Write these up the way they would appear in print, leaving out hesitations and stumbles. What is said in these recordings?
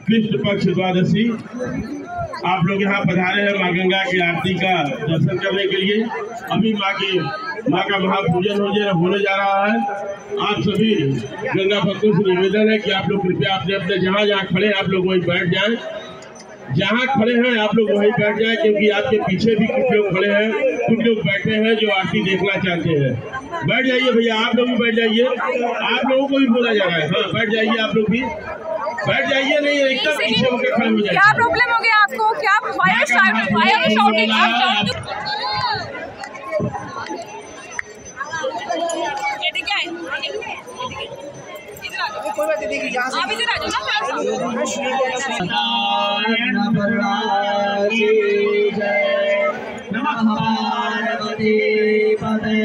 कृष्ण पक्ष द्वादशी आप लोग यहाँ पधारे हैं माँ गंगा की आरती का दर्शन करने के लिए। अभी माँ का महापूजन होने जा रहा है। आप सभी गंगा भक्तों से निवेदन है कि आप लोग कृपया अपने अपने जहाँ जहाँ खड़े हैं आप लोग वहीं बैठ जाएं। जहाँ खड़े हैं आप लोग वहीं बैठ जाएं, क्योंकि आपके पीछे भी कुछ लोग खड़े हैं, कुछ लोग बैठे हैं जो आरती देखना चाहते हैं। बैठ जाइए भैया, आप लोग भी बैठ जाइए। आप लोगों को भी बोला जा रहा है, हाँ बैठ जाइए, आप लोग भी बैठ जाइए। नहीं एकदम पीछे होकर खड़े हो जाइए। क्या प्रॉब्लम हो गया आपको? क्या कोई बात नहीं, आप इधर आ जाओ ना। नमः पार्वती पते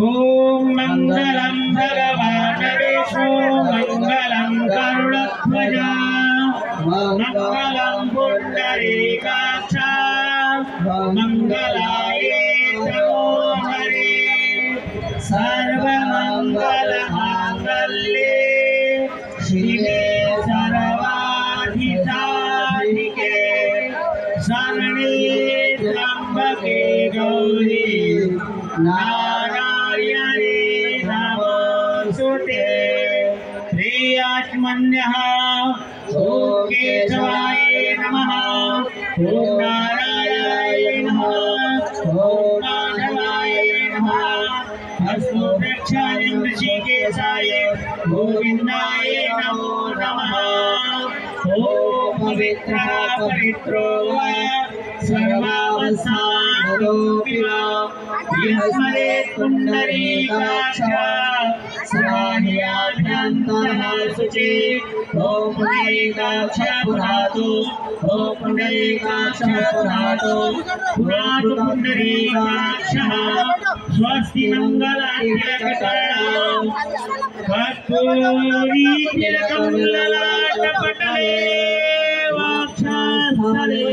ओम मंगलम भगवान विष्णु मंगलम गरुड़ध्वजा मंगलम पुंडरीकाक्ष मंगलाय नमो हरे सर्वमंगल मांगल्ये शिवे सर्वाधिसाधिके शरण्ये त्र्यंबके गौरी नारायणे नमोस्तुते। प्रियात्मन्यः ओम केशवाय नमः, ओम नारायणाय नमः, ओम माधवाय नमः, हस्तोक्षाय ऋषिकेशाय गोविन्दाय नमो नमः। ओम पवित्र पवित्रो वा सर्वावस्थानोऽपि वा यस्मरे पुण्डरीकाक्ष सदाह्याभ्यन्तरः शुचि। ओम पुण्डरीकाक्ष पुरातो, ओम पुण्डरीकाक्ष पुरातो, पुरातो पुण्डरीकाक्षः स्वस्ति मंगलाभ्यकटां कस्तूरी तिलकं ललाटपटले वक्षस्थले